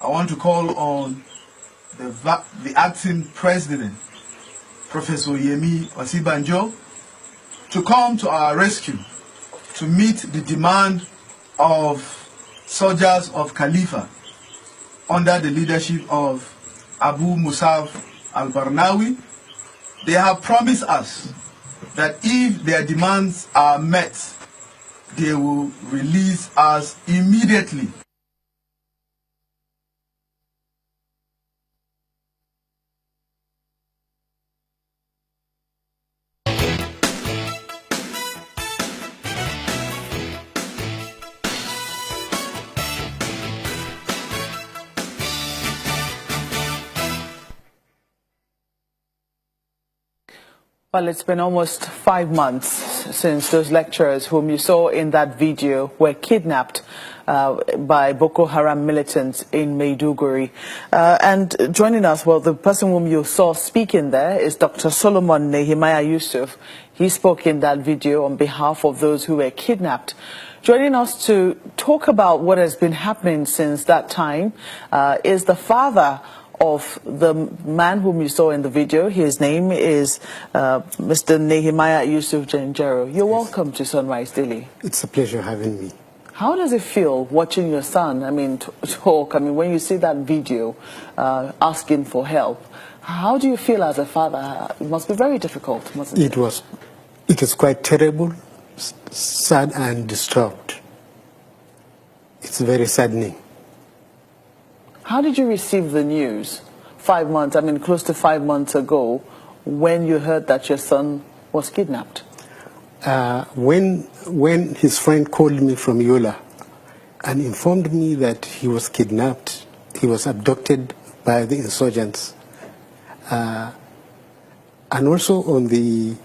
I want to call on the acting president, Professor Yemi Osibanjo, to come to our rescue to meet the demand of soldiers of Khalifa under the leadership of Abu Musab al-Barnawi. They have promised us that if their demands are met, they will release us immediately. Well, it's been almost 5 months since those lecturers whom you saw in that video were kidnapped by Boko Haram militants in Maiduguri. And joining us, well, the person whom you saw speaking there is Dr. Solomon Nehemiah Yusuf. He spoke in that video on behalf of those who were kidnapped. Joining us to talk about what has been happening since that time is the father of the man whom you saw in the video. His name is Mr. Nehemiah Yusuf Janjero. You're welcome to Sunrise Daily. It's a pleasure having me. How does it feel watching your son, talk? When you see that video asking for help, how do you feel as a father? It must be very difficult, mustn't it? It was quite terrible, sad and disturbed. It's very saddening. How did you receive the news 5 months, close to 5 months ago, when you heard that your son was kidnapped? When his friend called me from Yola and informed me that he was kidnapped, he was abducted by the insurgents. And also on the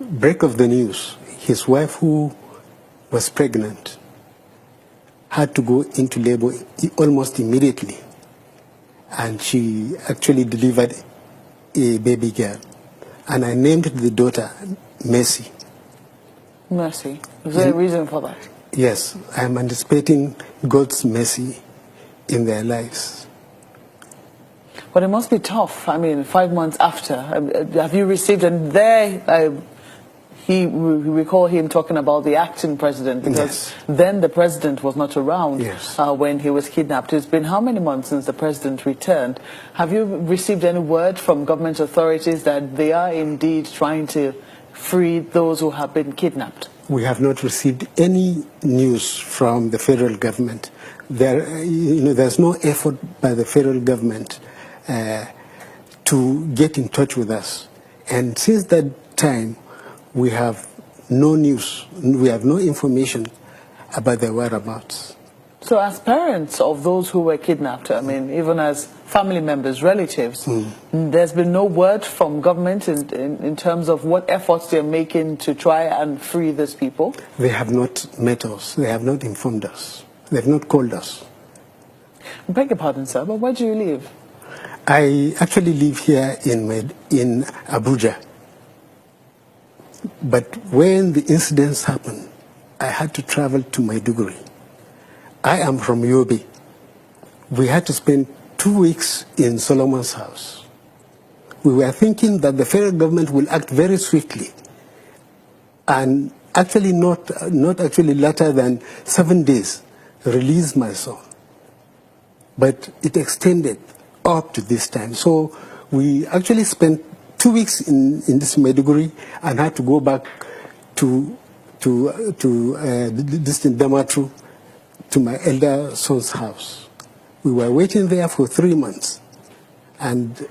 break of the news, his wife, who was pregnant, had to go into labor almost immediately. And she actually delivered a baby girl. And I named the daughter Mercy. Mercy. Is there a reason for that? Yes, I'm anticipating God's mercy in their lives. But it must be tough. 5 months after, have you received, and there we recall him talking about the acting president, because then the president was not around when he was kidnapped. It's been how many months since the president returned? Have you received any word from government authorities that they are indeed trying to free those who have been kidnapped? We have not received any news from the federal government. There's no effort by the federal government to get in touch with us. And since that time, we have no news, we have no information about their whereabouts. So as parents of those who were kidnapped, even as family members, relatives, there's been no word from government in terms of what efforts they're making to try and free these people? They have not met us, they have not informed us, they have not called us. I beg your pardon, sir, but where do you live? I actually live here in Abuja. But when the incidents happened, I had to travel to Maiduguri. I am from Yobe. We had to spend 2 weeks in Solomon's house. We were thinking that the federal government will act very swiftly and actually not actually later than 7 days release my son. But it extended up to this time. So we actually spent 2 weeks in this Maiduguri and had to go back to distant Damatru, to my elder son's house. We were waiting there for 3 months. And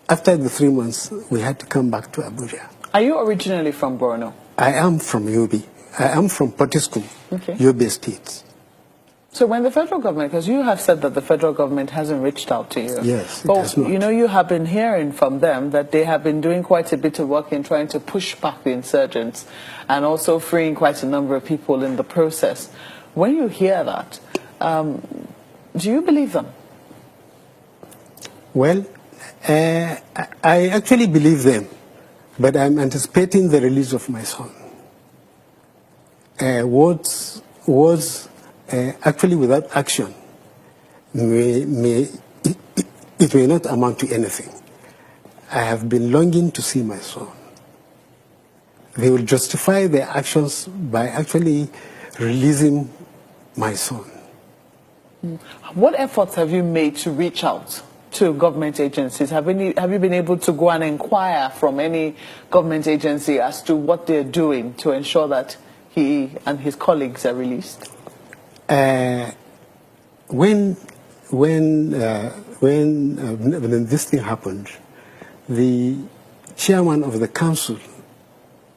after the 3 months, we had to come back to Abuja. Are you originally from Borno? I am from Yobe. I am from Potiskum, Yobe State. So when the federal government, because you have said that the federal government hasn't reached out to you. Yes, it has not. You have been hearing from them that they have been doing quite a bit of work in trying to push back the insurgents and also freeing quite a number of people in the process. When you hear that, do you believe them? Well, I actually believe them, but I'm anticipating the release of my son. Words actually without action it may not amount to anything. I have been longing to see my son. They will justify their actions by actually releasing my son. What efforts have you made to reach out to government agencies? Have you been able to go and inquire from any government agency as to what they're doing to ensure that he and his colleagues are released? When this thing happened, the chairman of the council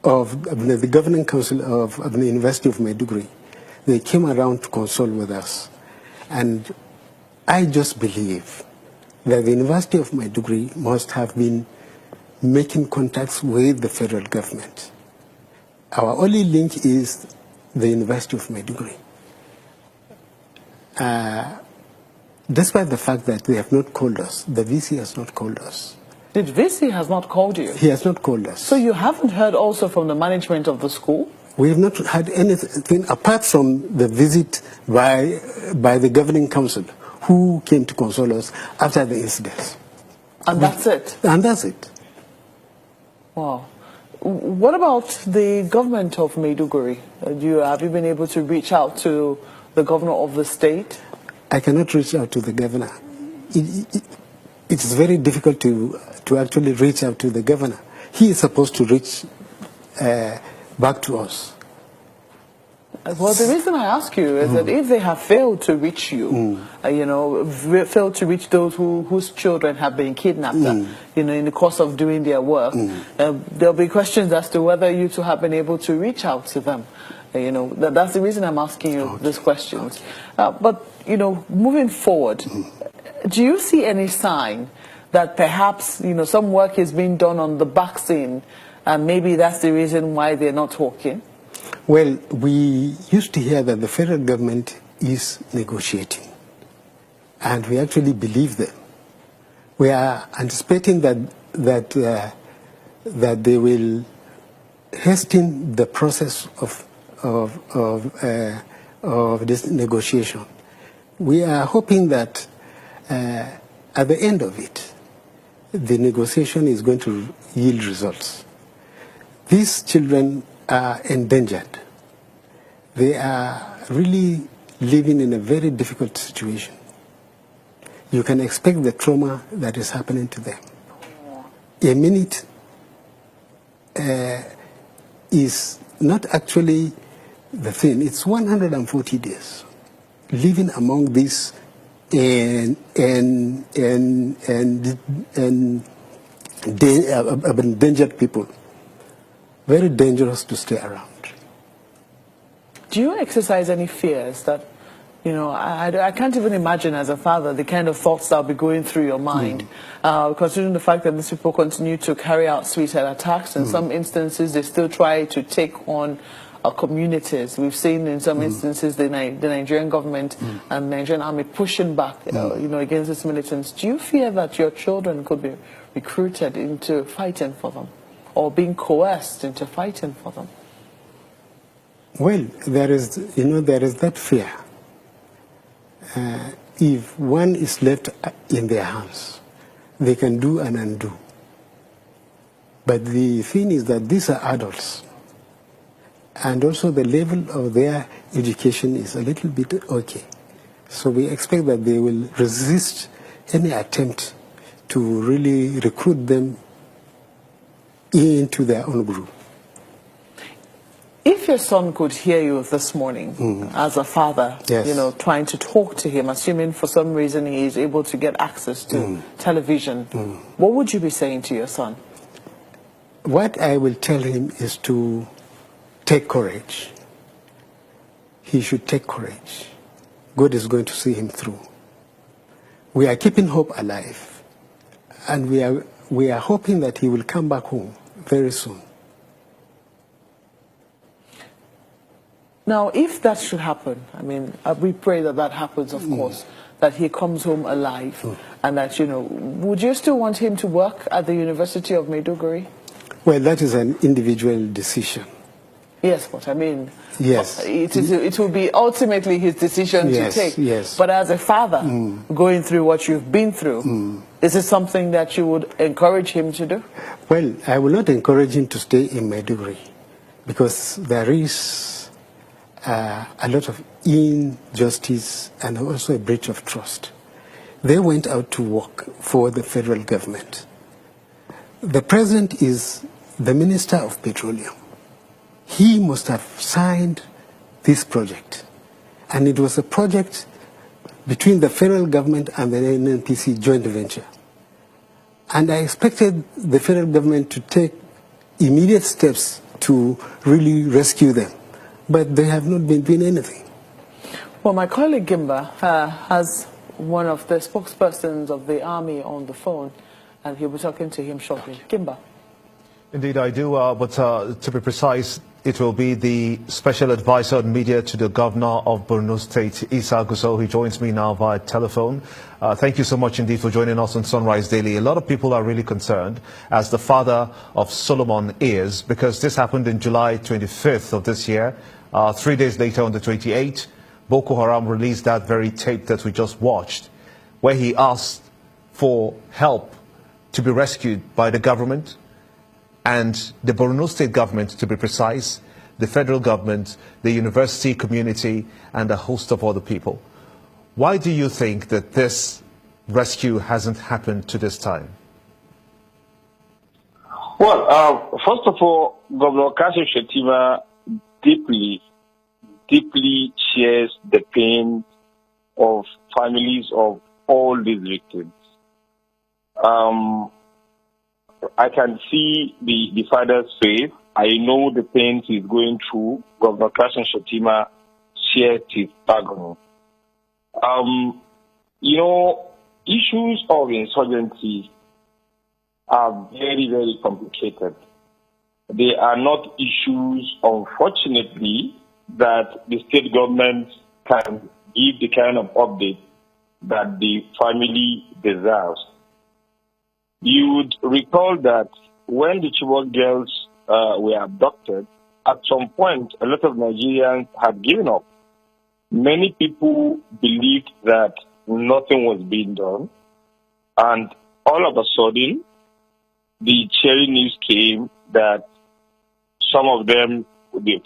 of the governing council of the University of Maiduguri, they came around to consult with us. And I just believe that the University of Maiduguri must have been making contacts with the federal government. Our only link is the University of Maiduguri. Despite the fact that they have not called us, the VC has not called us. The VC has not called you? He has not called us. So you haven't heard also from the management of the school? We have not had anything apart from the visit by the governing council, who came to console us after the incident. And that's it? And that's it. Wow. What about the government of Maiduguri? Have you been able to reach out to the governor of the state? I cannot reach out to the governor. It is very difficult to actually reach out to the governor. He is supposed to reach back to us. Well, the reason I ask you is that if they have failed to reach you, failed to reach those whose children have been kidnapped, in the course of doing their work, there'll be questions as to whether you two have been able to reach out to them. That's the reason I'm asking you these questions. But, moving forward, do you see any sign that perhaps, some work is being done on the back scene, and maybe that's the reason why they're not talking? Well, we used to hear that the federal government is negotiating, and we actually believe them. We are anticipating that they will hasten the process of this negotiation. We are hoping that at the end of it, the negotiation is going to yield results. These children are endangered. They are really living in a very difficult situation. You can expect the trauma that is happening to them. A minute is not actually the thing. It's 140 days living among these endangered people. Very dangerous to stay around. Do you exercise any fears that, I can't even imagine as a father the kind of thoughts that will be going through your mind, considering the fact that these people continue to carry out suicide attacks. In some instances, they still try to take on communities. We've seen in some instances the Nigerian government and Nigerian army pushing back, against these militants. Do you fear that your children could be recruited into fighting for them, or being coerced into fighting for them? Well, there is that fear. If one is left in their hands, they can do and undo. But the thing is that these are adults. And also the level of their education is a little bit okay. So we expect that they will resist any attempt to really recruit them into their own group. If your son could hear you this morning as a father, yes, trying to talk to him, assuming for some reason he is able to get access to television, what would you be saying to your son? What I will tell him is to take courage. He should take courage. God is going to see him through. We are keeping hope alive, and we are hoping that he will come back home very soon. Now, if that should happen, we pray that that happens, of course, that he comes home alive, and that, would you still want him to work at the University of Maiduguri? Well, that is an individual decision. Yes, but I mean, Yes. it will be ultimately his decision to take. Yes. But as a father, going through what you've been through, is it something that you would encourage him to do? Well, I will not encourage him to stay in Maiduguri because there is a lot of injustice and also a breach of trust. They went out to work for the federal government. The president is the Minister of Petroleum. He must have signed this project. And it was a project between the federal government and the NNPC joint venture. And I expected the federal government to take immediate steps to really rescue them. But they have not been doing anything. Well, my colleague Gimba has one of the spokespersons of the army on the phone, and he'll be talking to him shortly. Gimba. Indeed, I do, but to be precise, it will be the special advisor on media to the governor of Borno State, Isa Gusau, who joins me now via telephone. Thank you so much indeed for joining us on Sunrise Daily. A lot of people are really concerned, as the father of Solomon is, because this happened in July 25th of this year. 3 days later, on the 28th, Boko Haram released that very tape that we just watched, where he asked for help to be rescued by the government, and the Borno State government, to be precise, the federal government, the university community, and a host of other people. Why do you think that this rescue hasn't happened to this time? Well, first of all, Governor Kasim Shettima deeply shares the pain of families of all these victims. I can see the father's face. I know the pains he's going through. Governor Kasim Shettima shares his agony. You know, issues of insurgency are very, very complicated. They are not issues, unfortunately, that the state government can give the kind of update that the family deserves. You would recall that when the Chibok girls were abducted, at some point, a lot of Nigerians had given up. Many people believed that nothing was being done. And all of a sudden, the cheering news came that some of them,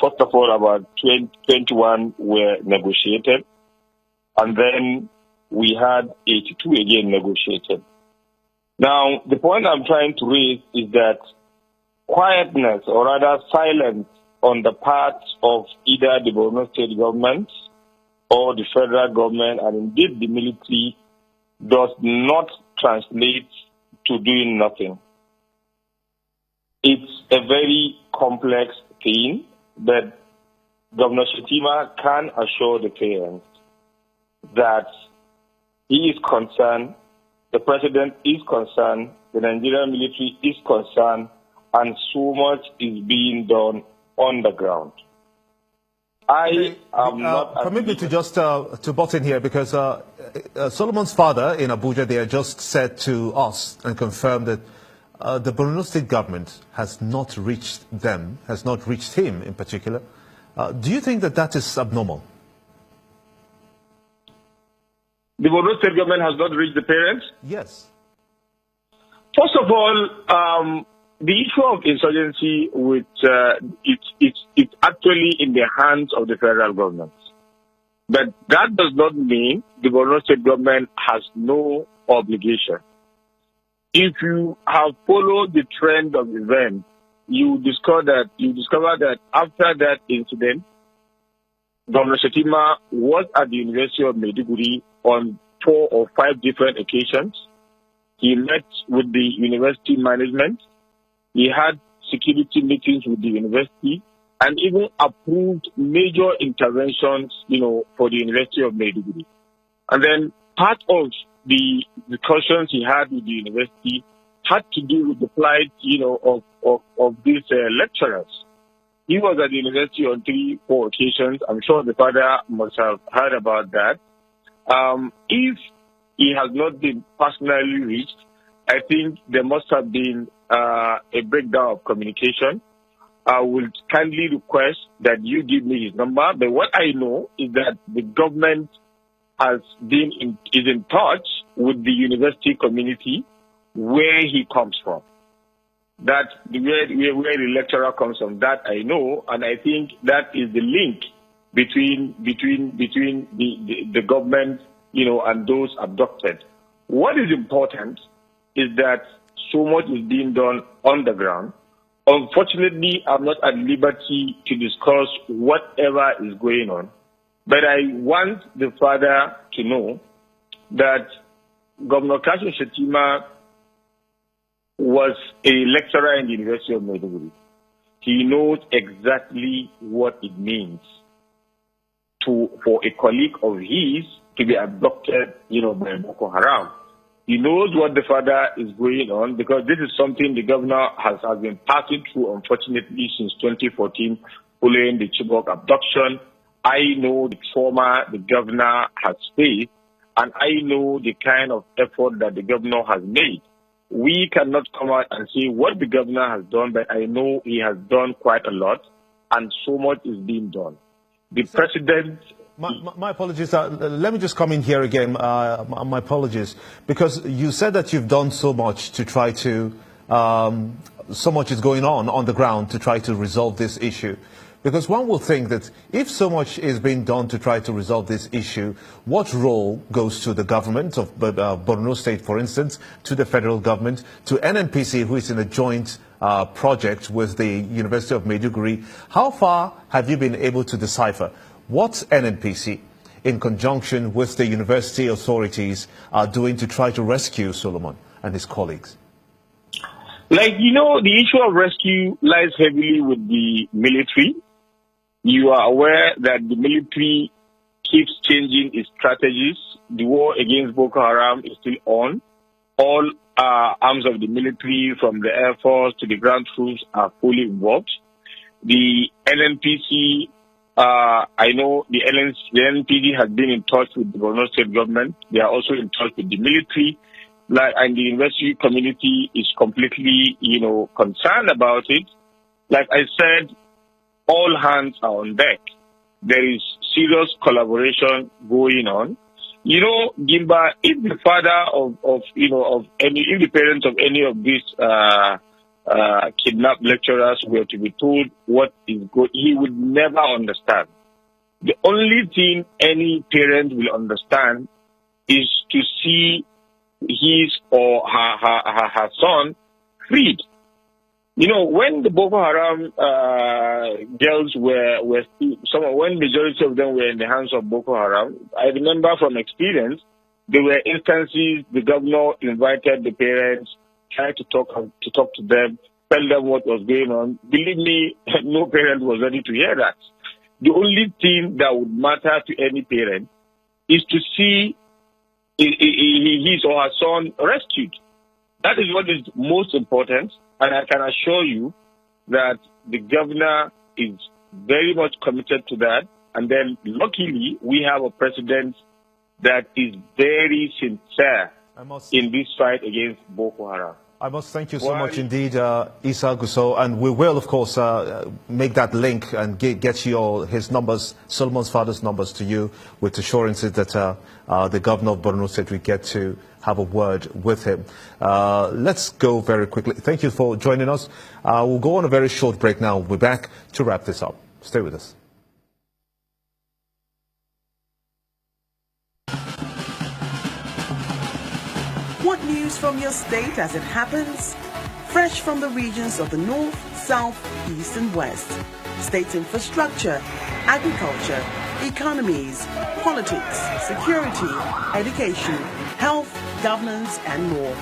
first of all, about 21 were negotiated. And then we had 82 again negotiated. Now, the point I'm trying to raise is that quietness, or rather silence, on the part of either the Borno State government or the federal government, and indeed the military, does not translate to doing nothing. It's a very complex thing, but Governor Shettima can assure the parents that he is concerned, the president is concerned, the Nigerian military is concerned, and so much is being done on the ground. I am not... Permit me to just to butt in here, because Solomon's father in Abuja there just said to us and confirmed that the Borno State government has not reached them, has not reached him in particular. Do you think that that is abnormal? The Borno State government has not reached the parents? Yes. First of all, the issue of insurgency, it's actually in the hands of the federal government. But that does not mean the Borno State government has no obligation. If you have followed the trend of events, you discover that after that incident, Governor Shettima was at the University of Maiduguri on 4 or 5 different occasions. He met with the university management. He had security meetings with the university and even approved major interventions, for the University of Maiduguri. And then part of the discussions he had with the university had to do with the plight, of these lecturers. He was at the university on 3-4 occasions. I'm sure the father must have heard about that. If he has not been personally reached, I think there must have been a breakdown of communication. I will kindly request that you give me his number. But what I know is that the government is in touch with the university community where he comes from. That where the lecturer comes from, that I know, and I think that is the link between the government, and those abducted. What is important is that so much is being done on the ground. Unfortunately, I'm not at liberty to discuss whatever is going on, but I want the father to know that Governor Kashim Shettima was a lecturer in the University of Maiduguri. He knows exactly what it means for a colleague of his to be abducted, by Boko Haram. He knows what the father is going on, because this is something the governor has been passing through, unfortunately, since 2014, following the Chibok abduction. I know the trauma the governor has faced, and I know the kind of effort that the governor has made. We cannot come out and say what the governor has done, but I know he has done quite a lot, and so much is being done. The president... My apologies. Let me just come in here again. My apologies. Because you said that you've done so much to try to... so much is going on the ground to try to resolve this issue. Because one will think that if so much is being done to try to resolve this issue, what role goes to the government of Borno State, for instance, to the federal government, to NNPC, who is in a joint project with the University of Maiduguri? How far have you been able to decipher what NNPC, in conjunction with the university authorities, are doing to try to rescue Solomon and his colleagues? The issue of rescue lies heavily with the military. You are aware that the military keeps changing its strategies. The war against Boko Haram is still on. All arms of the military, from the Air Force to the ground troops, are fully involved. The NNPC, I know the NNPC has been in touch with the Borno State government. They are also in touch with the military. And the university community is completely, concerned about it. Like I said, all hands are on deck. There is serious collaboration going on. Gimba, if the father if the parents of any of these kidnapped lecturers were to be told what is good, he would never understand. The only thing any parent will understand is to see his or her son freed. When the Boko Haram girls when majority of them were in the hands of Boko Haram, I remember from experience, there were instances the governor invited the parents, tried to talk to them, tell them what was going on. Believe me, no parent was ready to hear that. The only thing that would matter to any parent is to see his or her son rescued. That is what is most important, and I can assure you that the governor is very much committed to that. And then, luckily, we have a president that is very sincere in this fight against Boko Haram. I must thank you so much indeed, Isa Gusau, and we will, of course, make that link and get you his numbers, Solomon's father's numbers, to you, with assurances that the governor of Borno State will get to have a word with him. Let's go very quickly. Thank you for joining us. We'll go on a very short break now. We'll be back to wrap this up. Stay with us. What news from your state as it happens? Fresh from the regions of the North, South, East and West. State infrastructure, agriculture, economies, politics, security, education, health, governance and more.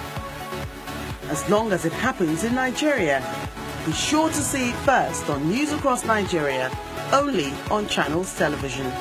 As long as it happens in Nigeria, be sure to see it first on News Across Nigeria, only on Channels Television.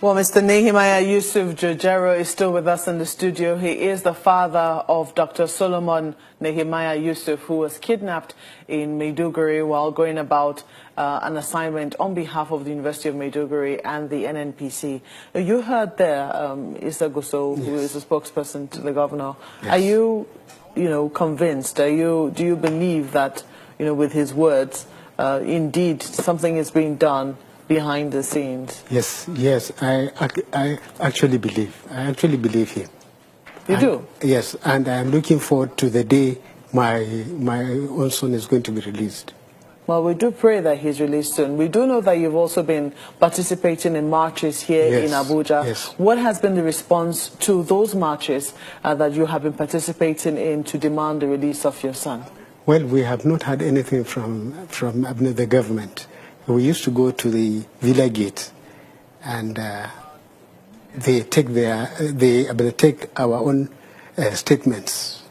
Well, Mr. Nehemiah Yusuf Jojero is still with us in the studio. He is the father of Dr. Solomon Nehemiah Yusuf, who was kidnapped in Maiduguri while going about an assignment on behalf of the University of Maiduguri and the NNPC. You heard there Issa Gusso, who is the spokesperson to the governor. Yes. Are you, convinced? Do you believe that, with his words, indeed something is being done behind the scenes? Yes, I actually believe. I actually believe him. You do? Yes, and I'm looking forward to the day my own son is going to be released. Well, we do pray that he's released soon. We do know that you've also been participating in marches here in Abuja. Yes. What has been the response to those marches that you have been participating in to demand the release of your son? Well, we have not had anything from the government. We used to go to the Villa Gate, and they take our own statements.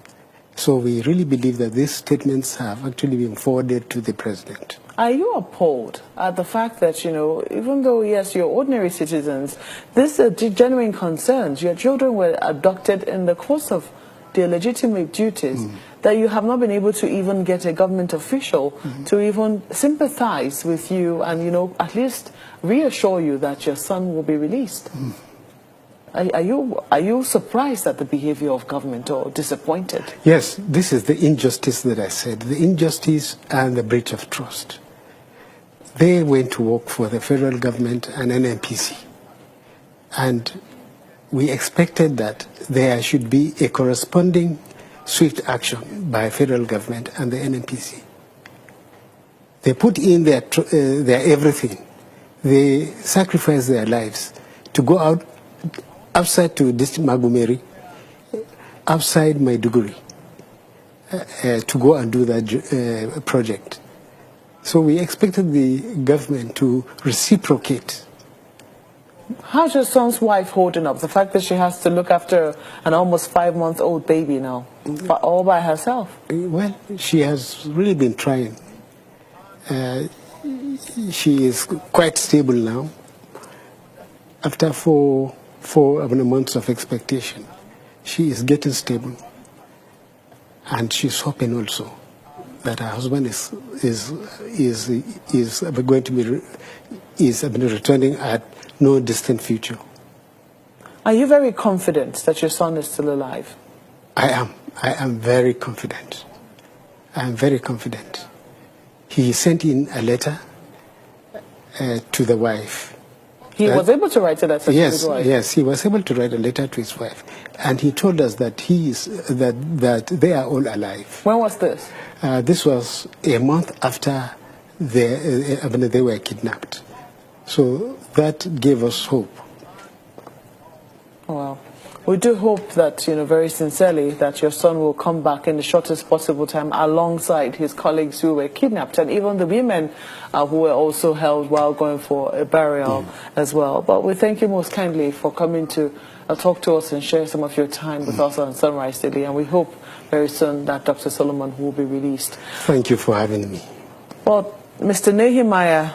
So we really believe that these statements have actually been forwarded to the president. Are you appalled at the fact that, even though, yes, you're ordinary citizens, these are genuine concerns? Your children were abducted in the course of their legitimate duties, that you have not been able to even get a government official to even sympathize with you and, at least reassure you that your son will be released. Are you surprised at the behavior of government or disappointed? Yes, this is the injustice that I said, the injustice and the breach of trust. They went to work for the federal government and NNPC, and we expected that there should be a corresponding swift action by federal government and the NNPC. They put in their everything. They sacrificed their lives to go outside to District Magumeri, outside Maiduguri, to go and do that project. So we expected the government to reciprocate. How's your son's wife holding up? The fact that she has to look after an almost 5-month-old baby now, all by herself? Well, she has really been trying. She is quite stable now. After four months of expectation, she is getting stable, and she's hoping also that her husband is going to be returning at no distant future. Are you very confident that your son is still alive? I am very confident. I am very confident. He sent in a letter to the wife. He was able to write a letter to his wife? Yes, he was able to write a letter to his wife. And he told us that that they are all alive. When was this? This was a month after they were kidnapped. So that gave us hope. Well, we do hope that, very sincerely, that your son will come back in the shortest possible time alongside his colleagues who were kidnapped, and even the women who were also held while going for a burial as well. But we thank you most kindly for coming to talk to us and share some of your time with us on Sunrise Daily, and we hope very soon that Dr. Solomon will be released. Thank you for having me. Well, Mr. Nehemiah